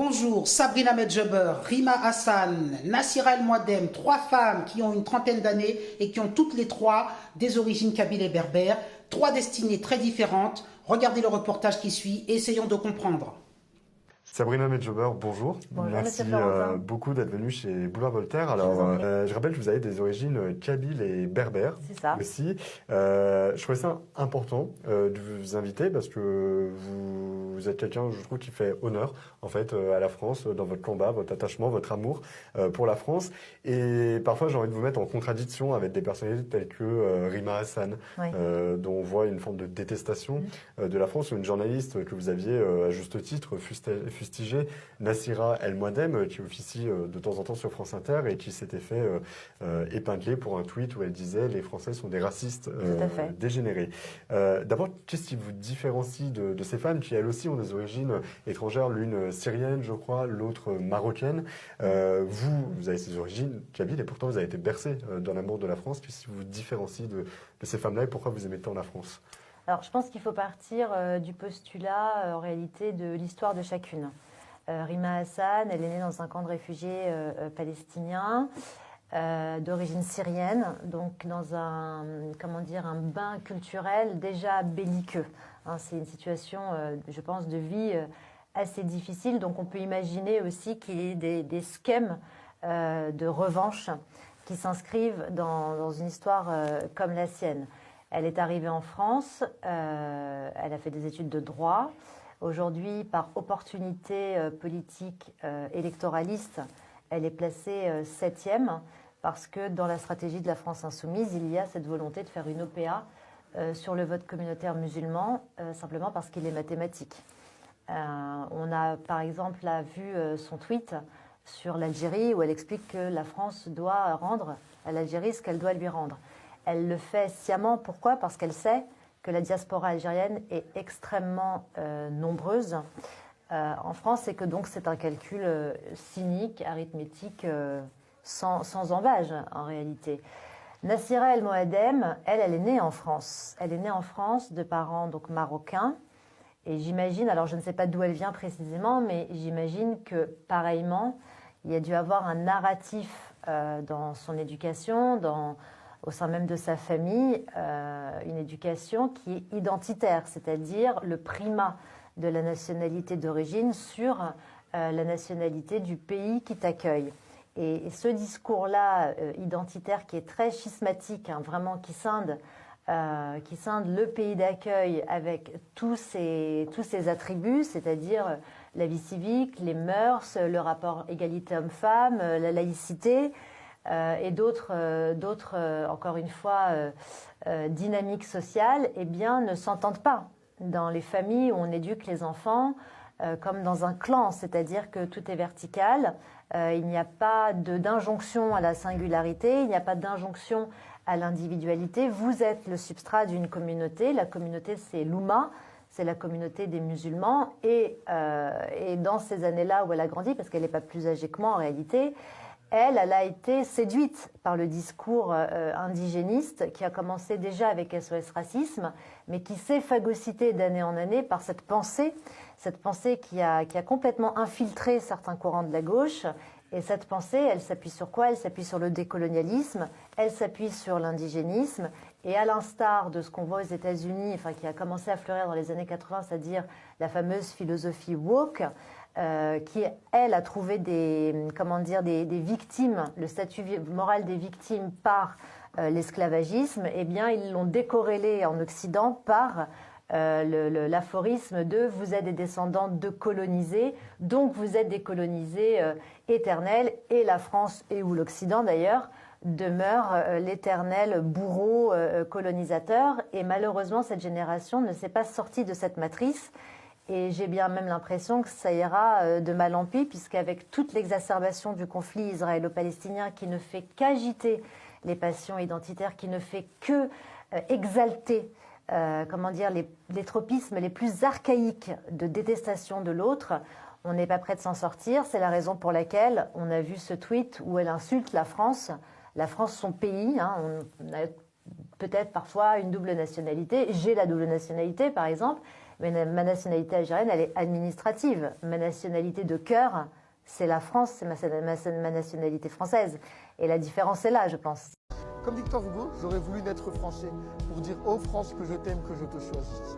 Bonjour, Sabrina Medjeber, Rima Hassan, Nassira El Mouadem, trois femmes qui ont une trentaine d'années et qui ont toutes les trois des origines kabyles et berbères, trois destinées très différentes. Regardez le reportage qui suit et essayons de comprendre. Sabrina Medjeber, bonjour. Bonjour, Merci beaucoup d'être venue chez Boulevard Voltaire. Alors, je rappelle que vous avez des origines kabyles et berbères aussi. Je trouvais ça important de vous inviter parce que vous êtes quelqu'un, je trouve, qui fait honneur en fait à la France dans votre combat, votre attachement, votre amour pour la France. Et parfois, j'ai envie de vous mettre en contradiction avec des personnalités telles que Rima Hassan, dont on voit une forme de détestation de la France, ou une journaliste que vous aviez à juste titre fustigé, Nassira El Mouadem, qui officie de temps en temps sur France Inter et qui s'était fait épingler pour un tweet où elle disait « Les Français sont des racistes dégénérés ». D'abord, qu'est-ce qui vous différencie de ces femmes qui, elles aussi, ont des origines étrangères, l'une syrienne, je crois, l'autre marocaine. Vous avez ces origines kabyles et pourtant vous avez été bercée dans l'amour de la France. Qu'est-ce qui vous différencie de ces femmes-là et pourquoi vous aimez tant la France ? Alors, je pense qu'il faut partir du postulat, en réalité, de l'histoire de chacune. Rima Hassan, elle est née dans un camp de réfugiés palestiniens d'origine syrienne, donc dans un bain culturel déjà belliqueux. C'est une situation, je pense, de vie assez difficile. Donc, on peut imaginer aussi qu'il y ait des schèmes de revanche qui s'inscrivent dans une histoire comme la sienne. Elle est arrivée en France, elle a fait des études de droit. Aujourd'hui, par opportunité politique électoraliste, elle est placée 7e parce que dans la stratégie de la France insoumise, il y a cette volonté de faire une OPA sur le vote communautaire musulman, simplement parce qu'il est mathématique. On a par exemple vu son tweet sur l'Algérie où elle explique que la France doit rendre à l'Algérie ce qu'elle doit lui rendre. Elle le fait sciemment. Pourquoi ? Parce qu'elle sait que la diaspora algérienne est extrêmement nombreuse en France et que donc c'est un calcul cynique, arithmétique, sans embâge en réalité. Nassira El Mouadem, elle est née en France. Elle est née en France de parents donc marocains. Et j'imagine, alors je ne sais pas d'où elle vient précisément, mais j'imagine que pareillement, il y a dû avoir un narratif dans son éducation, au sein même de sa famille, une éducation qui est identitaire, c'est-à-dire le primat de la nationalité d'origine sur la nationalité du pays qui t'accueille. Et ce discours-là identitaire qui est très schismatique, vraiment qui scinde le pays d'accueil avec tous ses attributs, attributs, la vie civique, les mœurs, le rapport égalité homme-femme, la laïcité, et d'autres, encore une fois, dynamiques sociales, eh bien, ne s'entendent pas dans les familles où on éduque les enfants comme dans un clan, c'est-à-dire que tout est vertical, il n'y a pas d'injonction à la singularité, il n'y a pas d'injonction à l'individualité. Vous êtes le substrat d'une communauté, la communauté c'est l'Oumma, c'est la communauté des musulmans, et dans ces années-là où elle a grandi, parce qu'elle n'est pas plus âgée que moi en réalité, elle a été séduite par le discours indigéniste qui a commencé déjà avec SOS Racisme, mais qui s'est phagocyté d'année en année par cette pensée qui a complètement infiltré certains courants de la gauche. Et cette pensée, elle s'appuie sur quoi ? Elle s'appuie sur le décolonialisme, elle s'appuie sur l'indigénisme. Et à l'instar de ce qu'on voit aux États-Unis, qui a commencé à fleurir dans les années 80, c'est-à-dire la philosophie woke, qui, elle, a trouvé des victimes, le statut moral des victimes par l'esclavagisme, eh bien, ils l'ont décorrélé en Occident par l'aphorisme de « vous êtes des descendants de colonisés, donc vous êtes des colonisés éternels », et la France, et ou l'Occident d'ailleurs, demeure l'éternel bourreau colonisateur. Et malheureusement, cette génération ne s'est pas sortie de cette matrice. Et j'ai bien même l'impression que ça ira de mal en pis, puisqu'avec toute l'exacerbation du conflit israélo-palestinien qui ne fait qu'agiter les passions identitaires, qui ne fait que exalter les tropismes les plus archaïques de détestation de l'autre, on n'est pas prêt de s'en sortir. C'est la raison pour laquelle on a vu ce tweet où elle insulte la France son pays. On a peut-être parfois une double nationalité. J'ai la double nationalité, par exemple. Mais ma nationalité algérienne, elle est administrative. Ma nationalité de cœur, c'est la France, c'est ma nationalité française. Et la différence est là, je pense. Comme Victor Hugo, j'aurais voulu naître français pour dire « Oh France, que je t'aime, que je te choisis ».